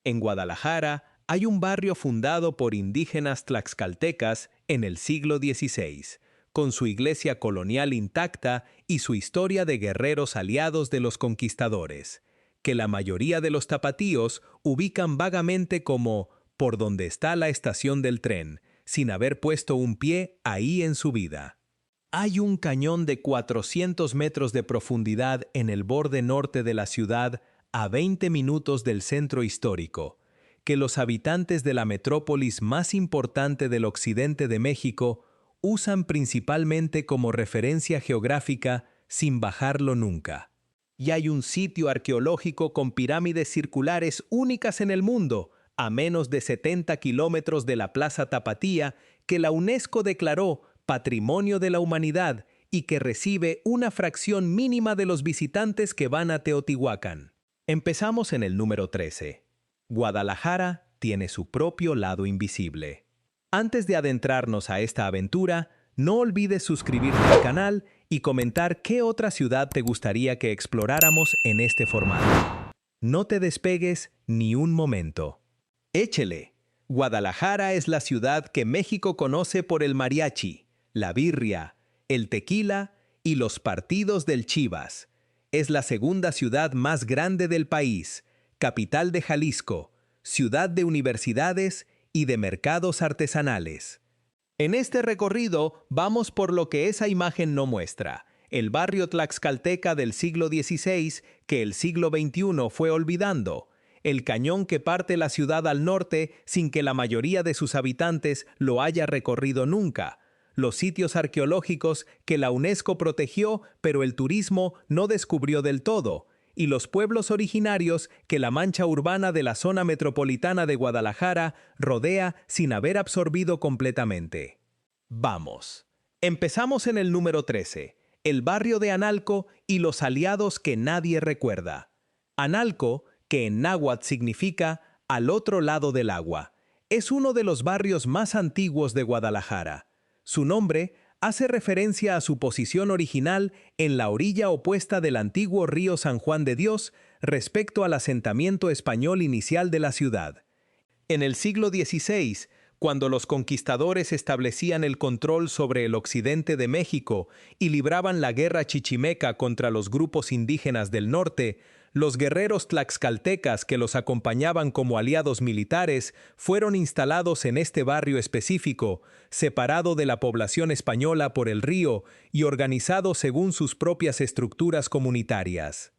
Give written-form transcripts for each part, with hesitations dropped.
En Guadalajara hay un barrio fundado por indígenas tlaxcaltecas en el siglo XVI, con su iglesia colonial intacta y su historia de guerreros aliados de los conquistadores, que la mayoría de los tapatíos ubican vagamente como por donde está la estación del tren, sin haber puesto un pie ahí en su vida. Hay un cañón de 400 metros de profundidad en el borde norte de la ciudad, a 20 minutos del centro histórico, que los habitantes de la metrópolis más importante del occidente de México usan principalmente como referencia geográfica sin bajarlo nunca. Y hay un sitio arqueológico con pirámides circulares únicas en el mundo, a menos de 70 kilómetros de la Plaza Tapatía, que la UNESCO declaró Patrimonio de la Humanidad y que recibe una fracción mínima de los visitantes que van a Teotihuacán. Empezamos en el número 13. Guadalajara tiene su propio lado invisible. Antes de adentrarnos a esta aventura, no olvides suscribirte al canal y comentar qué otra ciudad te gustaría que exploráramos en este formato. No te despegues ni un momento. ¡Échele! Guadalajara es la ciudad que México conoce por el mariachi, la birria, el tequila y los partidos del Chivas. Es la segunda ciudad más grande del país, capital de Jalisco, ciudad de universidades y de mercados artesanales. En este recorrido vamos por lo que esa imagen no muestra, el barrio tlaxcalteca del siglo XVI que el siglo XXI fue olvidando, el cañón que parte la ciudad al norte sin que la mayoría de sus habitantes lo haya recorrido nunca, los sitios arqueológicos que la UNESCO protegió pero el turismo no descubrió del todo, y los pueblos originarios que la mancha urbana de la zona metropolitana de Guadalajara rodea sin haber absorbido completamente. Vamos. Empezamos en el número 13, el barrio de Analco y los aliados que nadie recuerda. Analco, que en náhuatl significa al otro lado del agua, es uno de los barrios más antiguos de Guadalajara. Su nombre hace referencia a su posición original en la orilla opuesta del antiguo río San Juan de Dios respecto al asentamiento español inicial de la ciudad. En el siglo XVI, cuando los conquistadores establecían el control sobre el occidente de México y libraban la guerra chichimeca contra los grupos indígenas del norte, los guerreros tlaxcaltecas que los acompañaban como aliados militares fueron instalados en este barrio específico, separado de la población española por el río y organizado según sus propias estructuras comunitarias.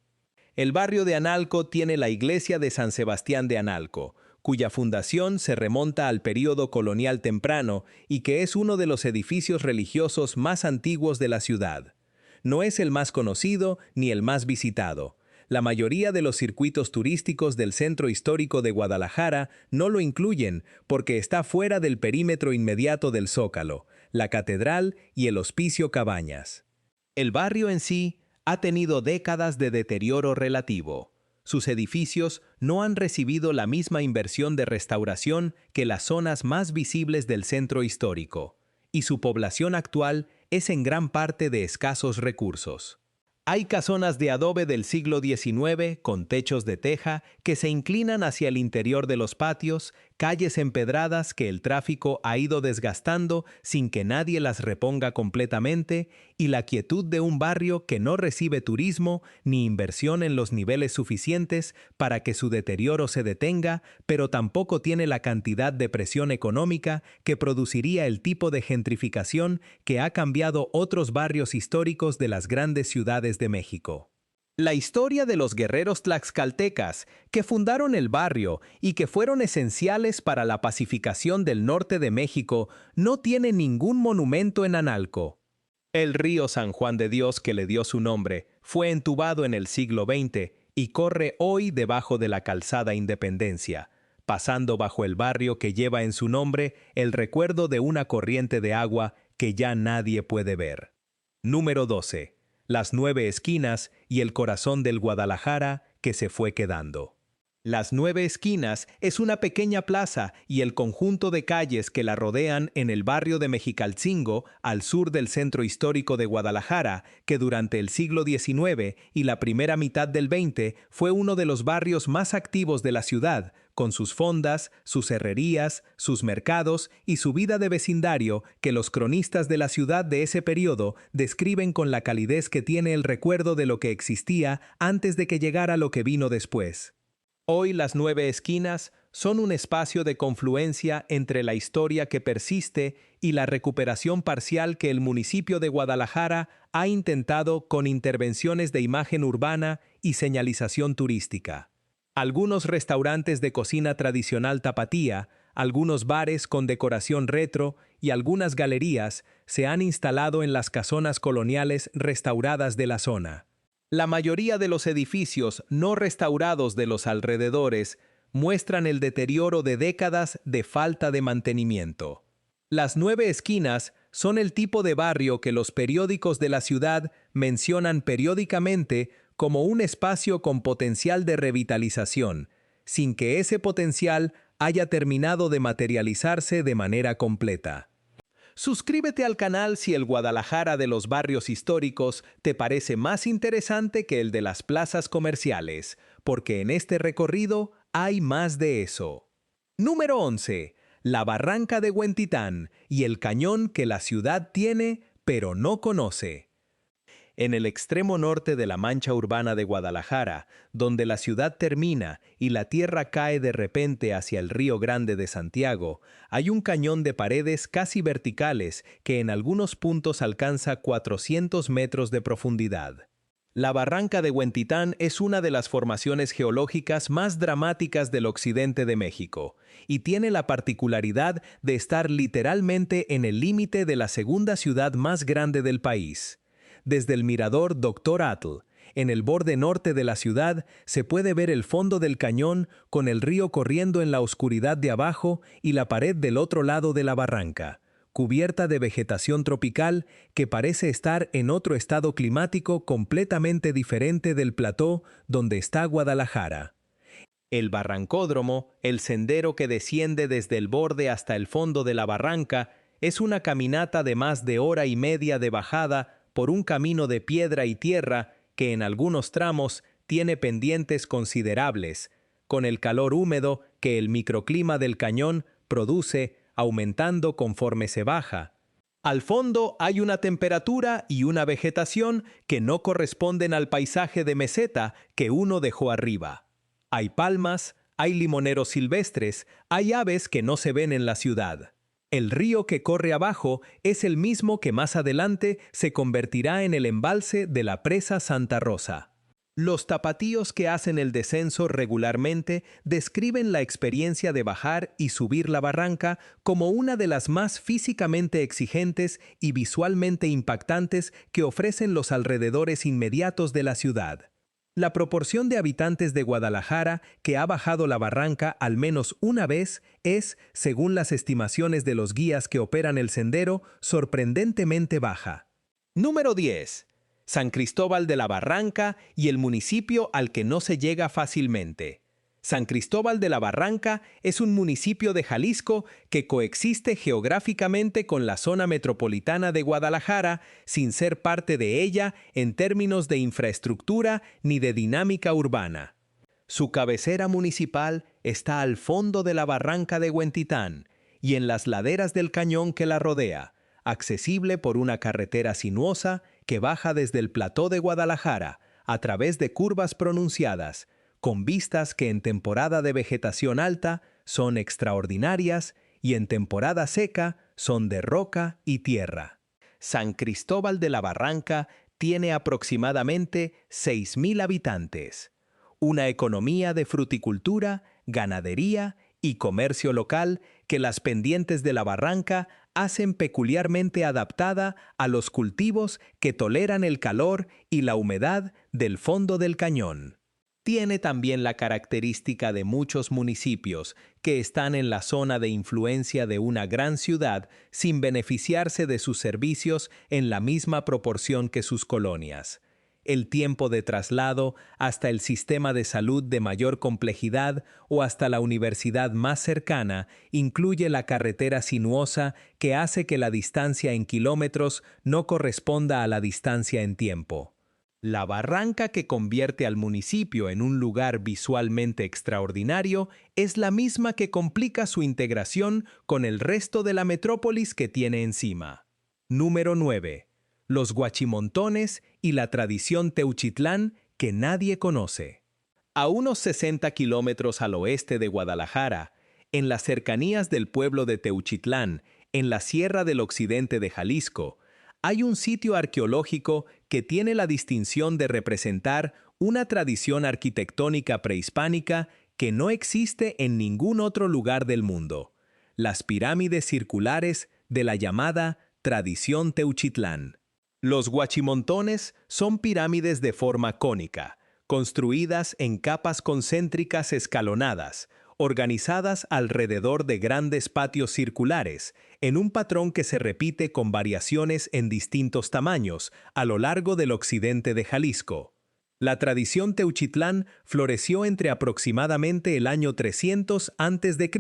El barrio de Analco tiene la iglesia de San Sebastián de Analco, cuya fundación se remonta al período colonial temprano y que es uno de los edificios religiosos más antiguos de la ciudad. No es el más conocido ni el más visitado. La mayoría de los circuitos turísticos del centro histórico de Guadalajara no lo incluyen porque está fuera del perímetro inmediato del Zócalo, la Catedral y el Hospicio Cabañas. El barrio en sí ha tenido décadas de deterioro relativo. Sus edificios no han recibido la misma inversión de restauración que las zonas más visibles del centro histórico, y su población actual es en gran parte de escasos recursos. Hay casonas de adobe del siglo XIX con techos de teja que se inclinan hacia el interior de los patios, calles empedradas que el tráfico ha ido desgastando sin que nadie las reponga completamente y la quietud de un barrio que no recibe turismo ni inversión en los niveles suficientes para que su deterioro se detenga, pero tampoco tiene la cantidad de presión económica que produciría el tipo de gentrificación que ha cambiado otros barrios históricos de las grandes ciudades de México. La historia de los guerreros tlaxcaltecas que fundaron el barrio y que fueron esenciales para la pacificación del norte de México no tiene ningún monumento en Analco. El río San Juan de Dios que le dio su nombre fue entubado en el siglo XX y corre hoy debajo de la calzada Independencia, pasando bajo el barrio que lleva en su nombre el recuerdo de una corriente de agua que ya nadie puede ver. Número 12. Las 9 esquinas y el corazón del Guadalajara que se fue quedando. Las 9 esquinas es una pequeña plaza y el conjunto de calles que la rodean en el barrio de Mexicalcingo, al sur del centro histórico de Guadalajara, que durante el siglo XIX y la primera mitad del XX fue uno de los barrios más activos de la ciudad, con sus fondas, sus herrerías, sus mercados y su vida de vecindario que los cronistas de la ciudad de ese periodo describen con la calidez que tiene el recuerdo de lo que existía antes de que llegara lo que vino después. Hoy las 9 esquinas son un espacio de confluencia entre la historia que persiste y la recuperación parcial que el municipio de Guadalajara ha intentado con intervenciones de imagen urbana y señalización turística. Algunos restaurantes de cocina tradicional tapatía, algunos bares con decoración retro y algunas galerías se han instalado en las casonas coloniales restauradas de la zona. La mayoría de los edificios no restaurados de los alrededores muestran el deterioro de décadas de falta de mantenimiento. Las 9 esquinas son el tipo de barrio que los periódicos de la ciudad mencionan periódicamente como un espacio con potencial de revitalización, sin que ese potencial haya terminado de materializarse de manera completa. Suscríbete al canal si el Guadalajara de los barrios históricos te parece más interesante que el de las plazas comerciales, porque en este recorrido hay más de eso. Número 11. La Barranca de Huentitán y el cañón que la ciudad tiene, pero no conoce. En el extremo norte de la mancha urbana de Guadalajara, donde la ciudad termina y la tierra cae de repente hacia el Río Grande de Santiago, hay un cañón de paredes casi verticales que en algunos puntos alcanza 400 metros de profundidad. La Barranca de Huentitán es una de las formaciones geológicas más dramáticas del occidente de México y tiene la particularidad de estar literalmente en el límite de la segunda ciudad más grande del país. Desde el mirador Dr. Atl, en el borde norte de la ciudad, se puede ver el fondo del cañón con el río corriendo en la oscuridad de abajo y la pared del otro lado de la barranca, cubierta de vegetación tropical que parece estar en otro estado climático completamente diferente del plató donde está Guadalajara. El barrancódromo, el sendero que desciende desde el borde hasta el fondo de la barranca, es una caminata de más de hora y media de bajada por un camino de piedra y tierra que en algunos tramos tiene pendientes considerables, con el calor húmedo que el microclima del cañón produce aumentando conforme se baja. Al fondo hay una temperatura y una vegetación que no corresponden al paisaje de meseta que uno dejó arriba. Hay palmas, hay limoneros silvestres, hay aves que no se ven en la ciudad. El río que corre abajo es el mismo que más adelante se convertirá en el embalse de la presa Santa Rosa. Los tapatíos que hacen el descenso regularmente describen la experiencia de bajar y subir la barranca como una de las más físicamente exigentes y visualmente impactantes que ofrecen los alrededores inmediatos de la ciudad. La proporción de habitantes de Guadalajara que ha bajado la barranca al menos una vez es, según las estimaciones de los guías que operan el sendero, sorprendentemente baja. Número 10. San Cristóbal de la Barranca y el municipio al que no se llega fácilmente. San Cristóbal de la Barranca es un municipio de Jalisco que coexiste geográficamente con la zona metropolitana de Guadalajara sin ser parte de ella en términos de infraestructura ni de dinámica urbana. Su cabecera municipal está al fondo de la Barranca de Huentitán y en las laderas del cañón que la rodea, accesible por una carretera sinuosa que baja desde el plató de Guadalajara a través de curvas pronunciadas, con vistas que en temporada de vegetación alta son extraordinarias y en temporada seca son de roca y tierra. San Cristóbal de la Barranca tiene aproximadamente 6,000 habitantes, una economía de fruticultura, ganadería y comercio local que las pendientes de la barranca hacen peculiarmente adaptada a los cultivos que toleran el calor y la humedad del fondo del cañón. Tiene también la característica de muchos municipios que están en la zona de influencia de una gran ciudad sin beneficiarse de sus servicios en la misma proporción que sus colonias. El tiempo de traslado hasta el sistema de salud de mayor complejidad o hasta la universidad más cercana incluye la carretera sinuosa que hace que la distancia en kilómetros no corresponda a la distancia en tiempo. La barranca que convierte al municipio en un lugar visualmente extraordinario es la misma que complica su integración con el resto de la metrópolis que tiene encima. Número 9. Los Huachimontones y la tradición Teuchitlán que nadie conoce. A unos 60 kilómetros al oeste de Guadalajara, en las cercanías del pueblo de Teuchitlán, en la Sierra del Occidente de Jalisco, hay un sitio arqueológico que tiene la distinción de representar una tradición arquitectónica prehispánica que no existe en ningún otro lugar del mundo: las pirámides circulares de la llamada tradición Teuchitlán. Los huachimontones son pirámides de forma cónica, construidas en capas concéntricas escalonadas, organizadas alrededor de grandes patios circulares, en un patrón que se repite con variaciones en distintos tamaños a lo largo del occidente de Jalisco. La tradición Teuchitlán floreció entre aproximadamente el año 300 a.C.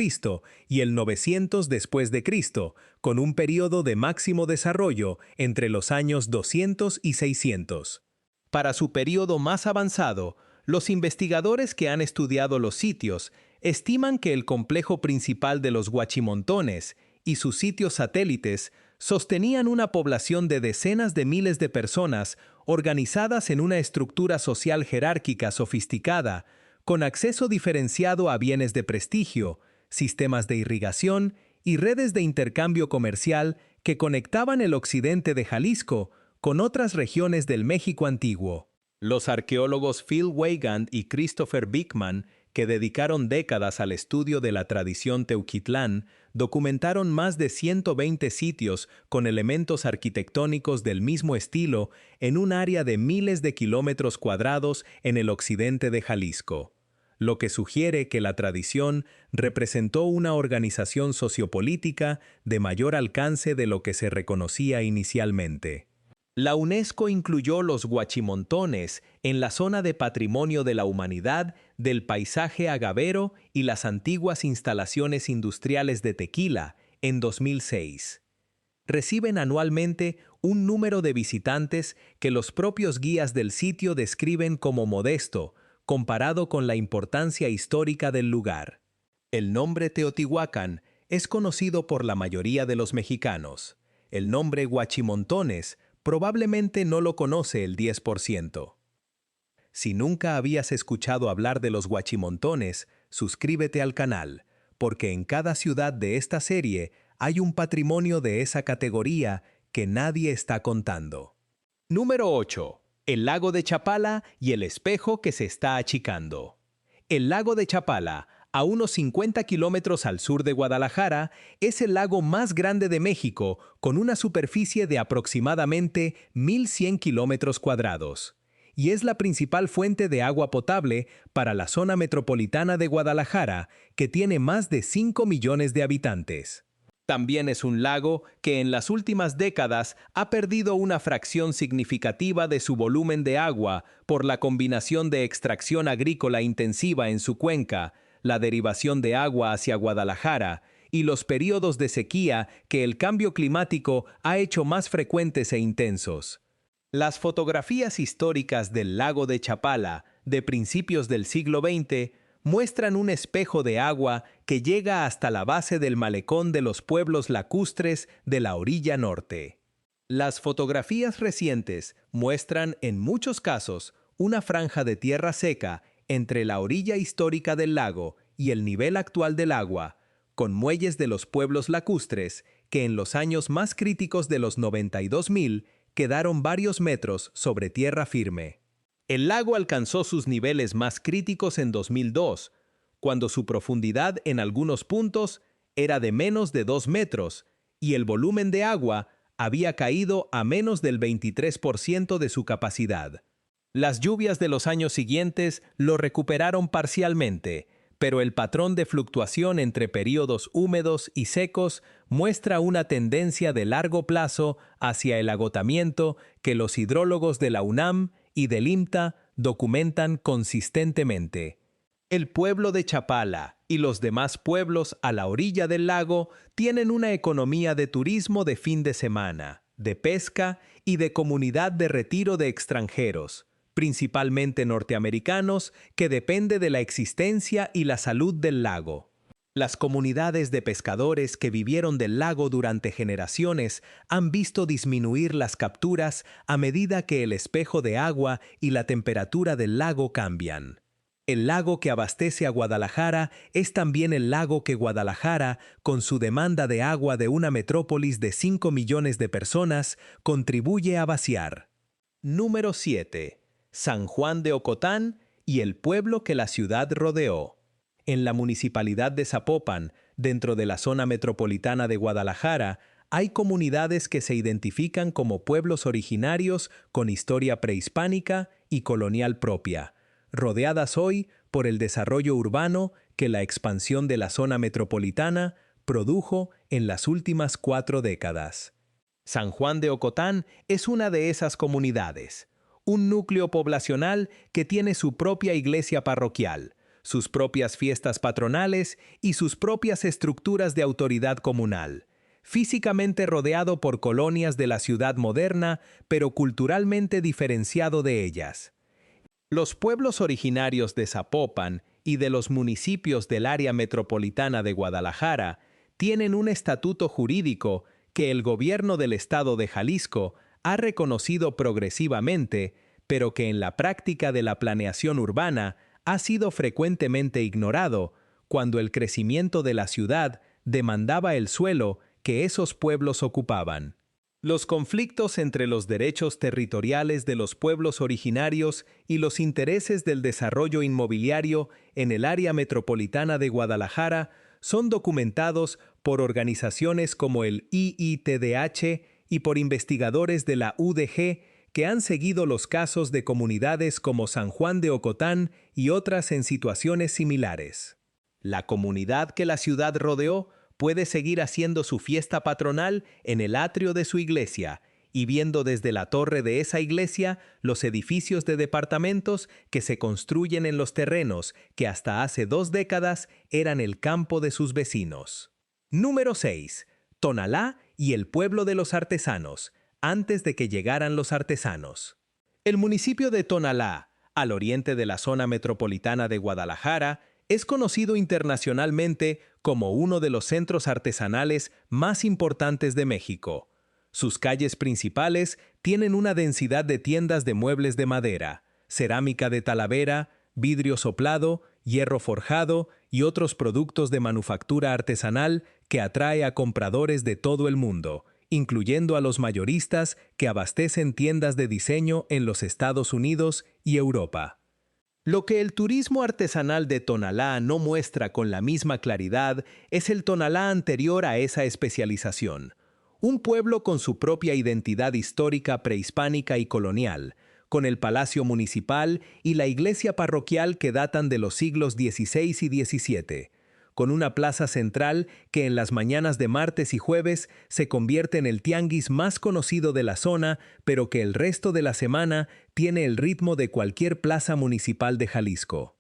y el 900 después de Cristo, con un periodo de máximo desarrollo entre los años 200 y 600. Para su periodo más avanzado, los investigadores que han estudiado los sitios estiman que el complejo principal de los Huachimontones y sus sitios satélites sostenían una población de decenas de miles de personas organizadas en una estructura social jerárquica sofisticada, con acceso diferenciado a bienes de prestigio, sistemas de irrigación y redes de intercambio comercial que conectaban el occidente de Jalisco con otras regiones del México antiguo. Los arqueólogos Phil Weigand y Christopher Bickman, que dedicaron décadas al estudio de la tradición Teuchitlán, documentaron más de 120 sitios con elementos arquitectónicos del mismo estilo en un área de miles de kilómetros cuadrados en el occidente de Jalisco, lo que sugiere que la tradición representó una organización sociopolítica de mayor alcance de lo que se reconocía inicialmente. La UNESCO incluyó los Huachimontones en la zona de Patrimonio de la Humanidad del paisaje agavero y las antiguas instalaciones industriales de tequila en 2006. Reciben anualmente un número de visitantes que los propios guías del sitio describen como modesto, comparado con la importancia histórica del lugar. El nombre Teotihuacán es conocido por la mayoría de los mexicanos. El nombre Huachimontones probablemente no lo conoce el 10%. Si nunca habías escuchado hablar de los Huachimontones, suscríbete al canal, porque en cada ciudad de esta serie hay un patrimonio de esa categoría que nadie está contando. Número 8. El lago de Chapala y el espejo que se está achicando. El lago de Chapala, a unos 50 kilómetros al sur de Guadalajara, es el lago más grande de México, con una superficie de aproximadamente 1.100 kilómetros cuadrados, y es la principal fuente de agua potable para la zona metropolitana de Guadalajara, que tiene más de 5 millones de habitantes. También es un lago que en las últimas décadas ha perdido una fracción significativa de su volumen de agua por la combinación de extracción agrícola intensiva en su cuenca, la derivación de agua hacia Guadalajara y los periodos de sequía que el cambio climático ha hecho más frecuentes e intensos. Las fotografías históricas del lago de Chapala de principios del siglo XX muestran un espejo de agua que llega hasta la base del malecón de los pueblos lacustres de la orilla norte. Las fotografías recientes muestran, en muchos casos, una franja de tierra seca entre la orilla histórica del lago y el nivel actual del agua, con muelles de los pueblos lacustres que en los años más críticos de los 92.000 quedaron varios metros sobre tierra firme. El lago alcanzó sus niveles más críticos en 2002, cuando su profundidad en algunos puntos era de menos de 2 metros y el volumen de agua había caído a menos del 23% de su capacidad. Las lluvias de los años siguientes lo recuperaron parcialmente, pero el patrón de fluctuación entre periodos húmedos y secos muestra una tendencia de largo plazo hacia el agotamiento que los hidrólogos de la UNAM y del IMTA documentan consistentemente. El pueblo de Chapala y los demás pueblos a la orilla del lago tienen una economía de turismo de fin de semana, de pesca y de comunidad de retiro de extranjeros, principalmente norteamericanos, que depende de la existencia y la salud del lago. Las comunidades de pescadores que vivieron del lago durante generaciones han visto disminuir las capturas a medida que el espejo de agua y la temperatura del lago cambian. El lago que abastece a Guadalajara es también el lago que Guadalajara, con su demanda de agua de una metrópolis de 5 millones de personas, contribuye a vaciar. Número 7. San Juan de Ocotán y el pueblo que la ciudad rodeó. En la municipalidad de Zapopan, dentro de la zona metropolitana de Guadalajara, hay comunidades que se identifican como pueblos originarios con historia prehispánica y colonial propia, rodeadas hoy por el desarrollo urbano que la expansión de la zona metropolitana produjo en las últimas 4 décadas. San Juan de Ocotán es una de esas comunidades, un núcleo poblacional que tiene su propia iglesia parroquial, sus propias fiestas patronales y sus propias estructuras de autoridad comunal, físicamente rodeado por colonias de la ciudad moderna, pero culturalmente diferenciado de ellas. Los pueblos originarios de Zapopan y de los municipios del área metropolitana de Guadalajara tienen un estatuto jurídico que el gobierno del estado de Jalisco ha reconocido progresivamente, pero que en la práctica de la planeación urbana ha sido frecuentemente ignorado cuando el crecimiento de la ciudad demandaba el suelo que esos pueblos ocupaban. Los conflictos entre los derechos territoriales de los pueblos originarios y los intereses del desarrollo inmobiliario en el área metropolitana de Guadalajara son documentados por organizaciones como el IITDH y por investigadores de la UDG que han seguido los casos de comunidades como San Juan de Ocotán y otras en situaciones similares. La comunidad que la ciudad rodeó puede seguir haciendo su fiesta patronal en el atrio de su iglesia y viendo desde la torre de esa iglesia los edificios de departamentos que se construyen en los terrenos que hasta hace 2 décadas eran el campo de sus vecinos. Número 6. Tonalá y el pueblo de los artesanos, antes de que llegaran los artesanos. El municipio de Tonalá, al oriente de la zona metropolitana de Guadalajara, es conocido internacionalmente como uno de los centros artesanales más importantes de México. Sus calles principales tienen una densidad de tiendas de muebles de madera, cerámica de Talavera, vidrio soplado, hierro forjado y otros productos de manufactura artesanal que atrae a compradores de todo el mundo, incluyendo a los mayoristas que abastecen tiendas de diseño en los Estados Unidos y Europa. Lo que el turismo artesanal de Tonalá no muestra con la misma claridad es el Tonalá anterior a esa especialización, un pueblo con su propia identidad histórica prehispánica y colonial, con el palacio municipal y la iglesia parroquial que datan de los siglos XVI y XVII, con una plaza central que en las mañanas de martes y jueves se convierte en el tianguis más conocido de la zona, pero que el resto de la semana tiene el ritmo de cualquier plaza municipal de Jalisco.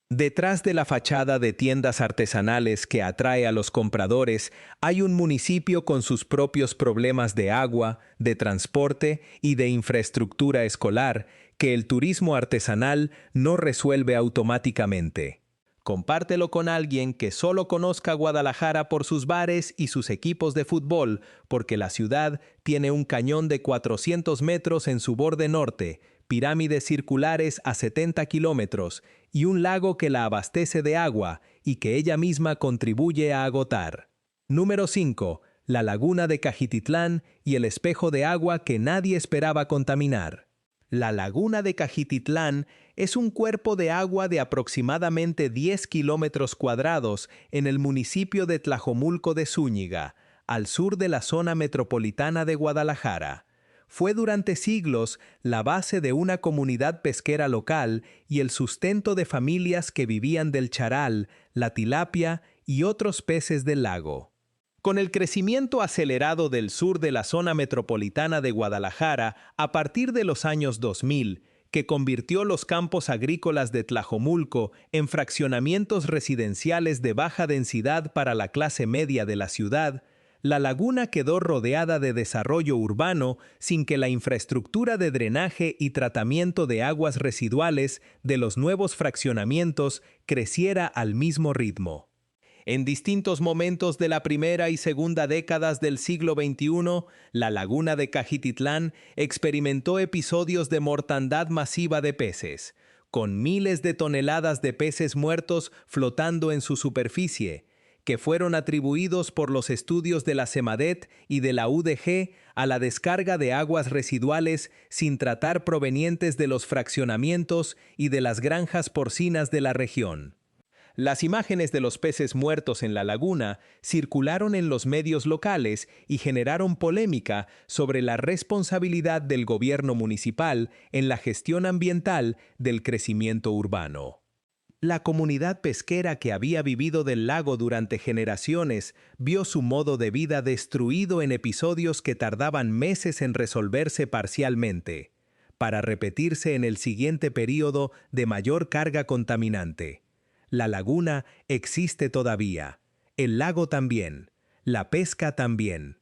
Detrás de la fachada de tiendas artesanales que atrae a los compradores, hay un municipio con sus propios problemas de agua, de transporte y de infraestructura escolar que el turismo artesanal no resuelve automáticamente. Compártelo con alguien que solo conozca Guadalajara por sus bares y sus equipos de fútbol, porque la ciudad tiene un cañón de 400 metros en su borde norte, pirámides circulares a 70 kilómetros y un lago que la abastece de agua y que ella misma contribuye a agotar. Número 5. La laguna de Cajititlán y el espejo de agua que nadie esperaba contaminar. La laguna de Cajititlán es un cuerpo de agua de aproximadamente 10 kilómetros cuadrados en el municipio de Tlajomulco de Zúñiga, al sur de la zona metropolitana de Guadalajara. Fue durante siglos la base de una comunidad pesquera local y el sustento de familias que vivían del charal, la tilapia y otros peces del lago. Con el crecimiento acelerado del sur de la zona metropolitana de Guadalajara a partir de los años 2000, que convirtió los campos agrícolas de Tlajomulco en fraccionamientos residenciales de baja densidad para la clase media de la ciudad, La laguna quedó rodeada de desarrollo urbano sin que la infraestructura de drenaje y tratamiento de aguas residuales de los nuevos fraccionamientos creciera al mismo ritmo. En distintos momentos de la primera y segunda décadas del siglo XXI, la laguna de Cajititlán experimentó episodios de mortandad masiva de peces, con miles de toneladas de peces muertos flotando en su superficie, que fueron atribuidos por los estudios de la CEMADET y de la UDG a la descarga de aguas residuales sin tratar provenientes de los fraccionamientos y de las granjas porcinas de la región. Las imágenes de los peces muertos en la laguna circularon en los medios locales y generaron polémica sobre la responsabilidad del gobierno municipal en la gestión ambiental del crecimiento urbano. La comunidad pesquera que había vivido del lago durante generaciones vio su modo de vida destruido en episodios que tardaban meses en resolverse parcialmente, para repetirse en el siguiente período de mayor carga contaminante. La laguna existe todavía, el lago también, la pesca también.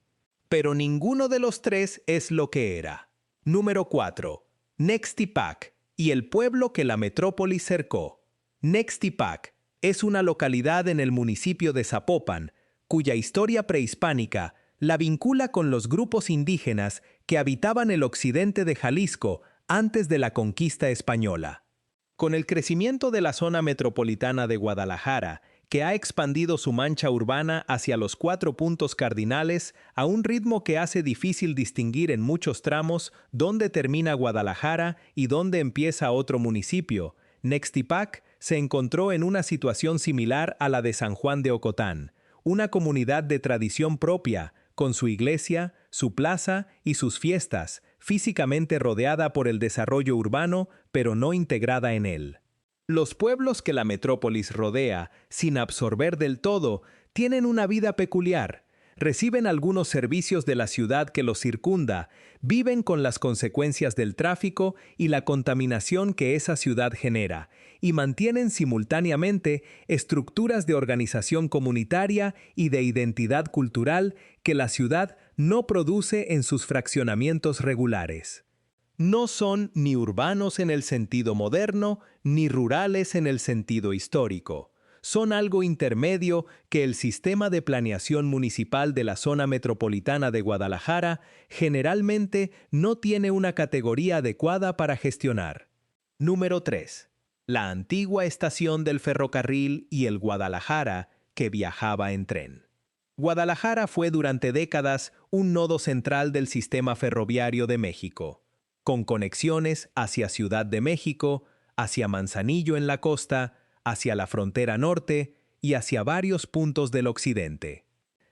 Pero ninguno de los tres es lo que era. Número 4. Nextipac y el pueblo que la metrópoli cercó. Nextipac es una localidad en el municipio de Zapopan, cuya historia prehispánica la vincula con los grupos indígenas que habitaban el occidente de Jalisco antes de la conquista española. Con el crecimiento de la zona metropolitana de Guadalajara, que ha expandido su mancha urbana hacia los 4 puntos cardinales a un ritmo que hace difícil distinguir en muchos tramos dónde termina Guadalajara y dónde empieza otro municipio, Nextipac se encontró en una situación similar a la de San Juan de Ocotán, una comunidad de tradición propia, con su iglesia, su plaza y sus fiestas, físicamente rodeada por el desarrollo urbano, pero no integrada en él. Los pueblos que la metrópolis rodea, sin absorber del todo, tienen una vida peculiar. Reciben algunos servicios de la ciudad que los circunda, viven con las consecuencias del tráfico y la contaminación que esa ciudad genera, y mantienen simultáneamente estructuras de organización comunitaria y de identidad cultural que la ciudad no produce en sus fraccionamientos regulares. No son ni urbanos en el sentido moderno, ni rurales en el sentido histórico. Son algo intermedio que el sistema de planeación municipal de la zona metropolitana de Guadalajara generalmente no tiene una categoría adecuada para gestionar. Número 3. La antigua estación del ferrocarril y el Guadalajara que viajaba en tren. Guadalajara fue durante décadas un nodo central del sistema ferroviario de México, con conexiones hacia Ciudad de México, hacia Manzanillo en la costa, hacia la frontera norte y hacia varios puntos del occidente.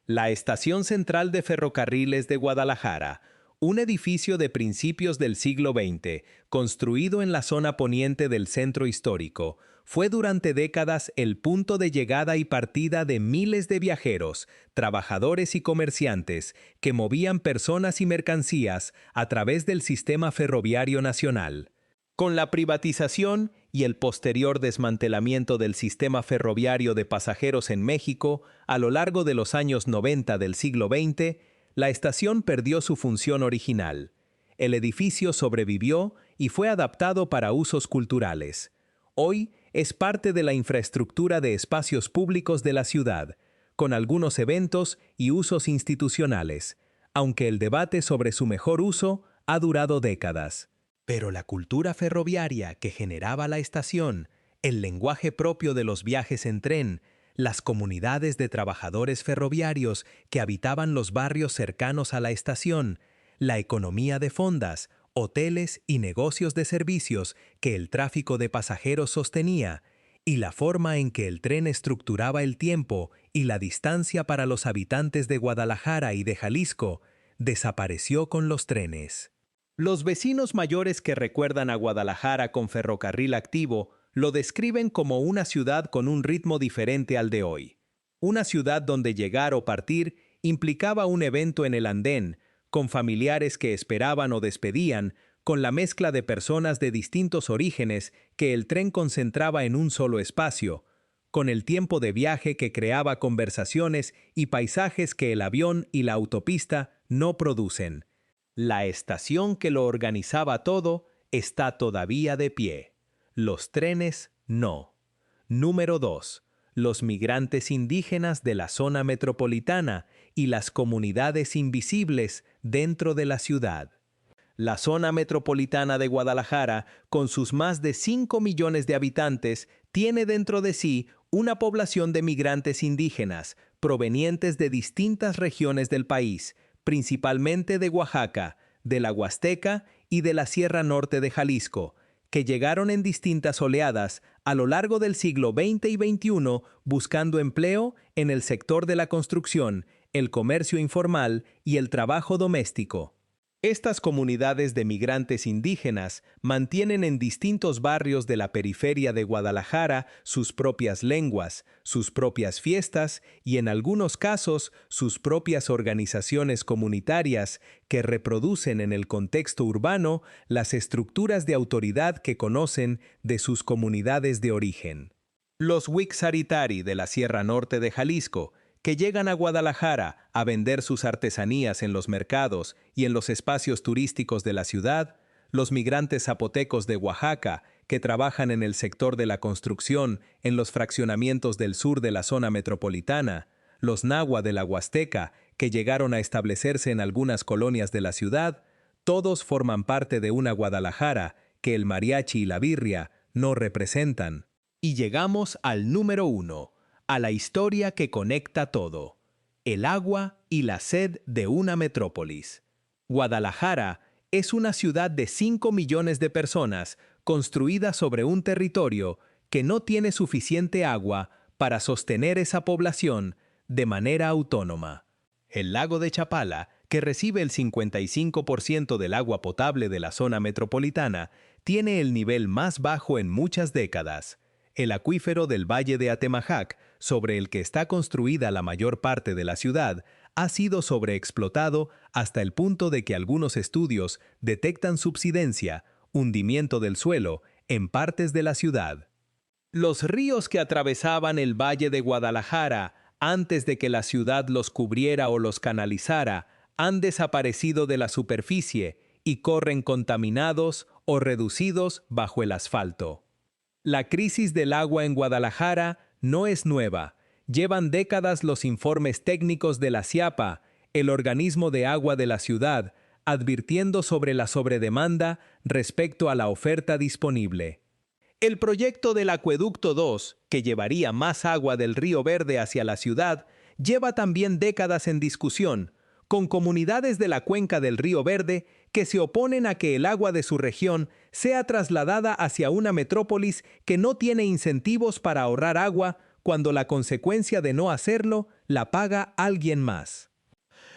La Estación Central de Ferrocarriles de Guadalajara, un edificio de principios del siglo XX, construido en la zona poniente del centro histórico, fue durante décadas el punto de llegada y partida de miles de viajeros, trabajadores y comerciantes que movían personas y mercancías a través del sistema ferroviario nacional. Con la privatización y el posterior desmantelamiento del sistema ferroviario de pasajeros en México a lo largo de los años 90 del siglo XX, la estación perdió su función original. El edificio sobrevivió y fue adaptado para usos culturales. Hoy es parte de la infraestructura de espacios públicos de la ciudad, con algunos eventos y usos institucionales, aunque el debate sobre su mejor uso ha durado décadas. Pero la cultura ferroviaria que generaba la estación, el lenguaje propio de los viajes en tren, las comunidades de trabajadores ferroviarios que habitaban los barrios cercanos a la estación, la economía de fondas, hoteles y negocios de servicios que el tráfico de pasajeros sostenía, y la forma en que el tren estructuraba el tiempo y la distancia para los habitantes de Guadalajara y de Jalisco, desapareció con los trenes. Los vecinos mayores que recuerdan a Guadalajara con ferrocarril activo lo describen como una ciudad con un ritmo diferente al de hoy. Una ciudad donde llegar o partir implicaba un evento en el andén, con familiares que esperaban o despedían, con la mezcla de personas de distintos orígenes que el tren concentraba en un solo espacio, con el tiempo de viaje que creaba conversaciones y paisajes que el avión y la autopista no producen. La estación que lo organizaba todo está todavía de pie. Los trenes no. Número 2. Los migrantes indígenas de la zona metropolitana y las comunidades invisibles dentro de la ciudad. La zona metropolitana de Guadalajara, con sus más de 5 millones de habitantes, tiene dentro de sí una población de migrantes indígenas provenientes de distintas regiones del país, principalmente de Oaxaca, de la Huasteca y de la Sierra Norte de Jalisco, que llegaron en distintas oleadas a lo largo del siglo XX y XXI buscando empleo en el sector de la construcción, el comercio informal y el trabajo doméstico. Estas comunidades de migrantes indígenas mantienen en distintos barrios de la periferia de Guadalajara sus propias lenguas, sus propias fiestas y en algunos casos sus propias organizaciones comunitarias que reproducen en el contexto urbano las estructuras de autoridad que conocen de sus comunidades de origen. Los Wixárikari de la Sierra Norte de Jalisco, que llegan a Guadalajara a vender sus artesanías en los mercados y en los espacios turísticos de la ciudad, los migrantes zapotecos de Oaxaca, que trabajan en el sector de la construcción en los fraccionamientos del sur de la zona metropolitana, los nahua de la Huasteca, que llegaron a establecerse en algunas colonias de la ciudad, todos forman parte de una Guadalajara que el mariachi y la birria no representan. Y llegamos al número 1. A la historia que conecta todo, el agua y la sed de una metrópolis. Guadalajara es una ciudad de 5 millones de personas construida sobre un territorio que no tiene suficiente agua para sostener esa población de manera autónoma. El lago de Chapala, que recibe el 55% del agua potable de la zona metropolitana, tiene el nivel más bajo en muchas décadas. El acuífero del Valle de Atemajac, sobre el que está construida la mayor parte de la ciudad, ha sido sobreexplotado hasta el punto de que algunos estudios detectan subsidencia, hundimiento del suelo, en partes de la ciudad. Los ríos que atravesaban el Valle de Guadalajara antes de que la ciudad los cubriera o los canalizara han desaparecido de la superficie y corren contaminados o reducidos bajo el asfalto. La crisis del agua en Guadalajara no es nueva. Llevan décadas los informes técnicos de la CIAPA, el organismo de agua de la ciudad, advirtiendo sobre la sobredemanda respecto a la oferta disponible. El proyecto del Acueducto 2, que llevaría más agua del Río Verde hacia la ciudad, lleva también décadas en discusión, con comunidades de la cuenca del Río Verde que se oponen a que el agua de su región sea trasladada hacia una metrópolis que no tiene incentivos para ahorrar agua cuando la consecuencia de no hacerlo la paga alguien más.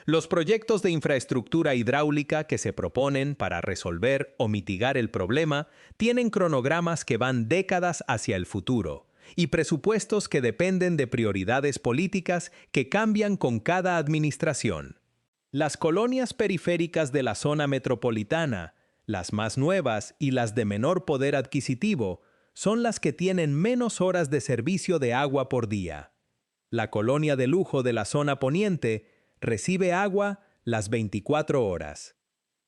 Los proyectos de infraestructura hidráulica que se proponen para resolver o mitigar el problema tienen cronogramas que van décadas hacia el futuro y presupuestos que dependen de prioridades políticas que cambian con cada administración. Las colonias periféricas de la zona metropolitana, las más nuevas y las de menor poder adquisitivo, son las que tienen menos horas de servicio de agua por día. La colonia de lujo de la zona poniente recibe agua las 24 horas.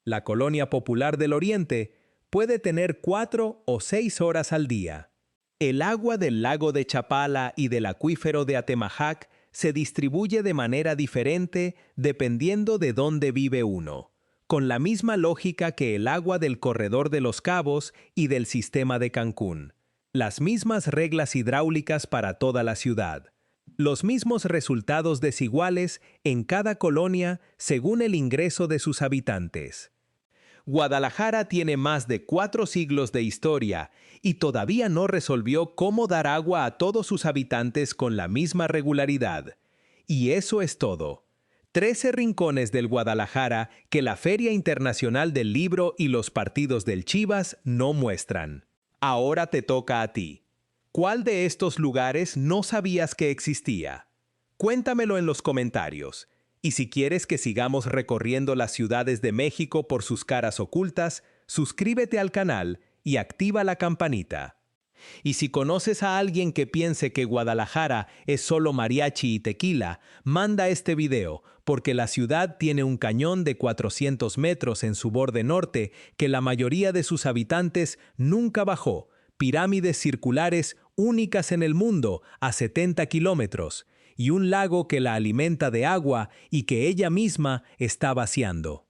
La colonia popular del oriente puede tener 4 o 6 horas al día. El agua del lago de Chapala y del acuífero de Atemajac se distribuye de manera diferente dependiendo de dónde vive uno, con la misma lógica que el agua del corredor de los Cabos y del sistema de Cancún. Las mismas reglas hidráulicas para toda la ciudad. Los mismos resultados desiguales en cada colonia según el ingreso de sus habitantes. Guadalajara tiene más de 4 siglos de historia y todavía no resolvió cómo dar agua a todos sus habitantes con la misma regularidad. Y eso es todo. 13 rincones del Guadalajara que la Feria Internacional del Libro y los partidos del Chivas no muestran. Ahora te toca a ti. ¿Cuál de estos lugares no sabías que existía? Cuéntamelo en los comentarios. Y si quieres que sigamos recorriendo las ciudades de México por sus caras ocultas, suscríbete al canal y activa la campanita. Y si conoces a alguien que piense que Guadalajara es solo mariachi y tequila, manda este video, porque la ciudad tiene un cañón de 400 metros en su borde norte que la mayoría de sus habitantes nunca bajó, pirámides circulares únicas en el mundo a 70 kilómetros, y un lago que la alimenta de agua y que ella misma está vaciando.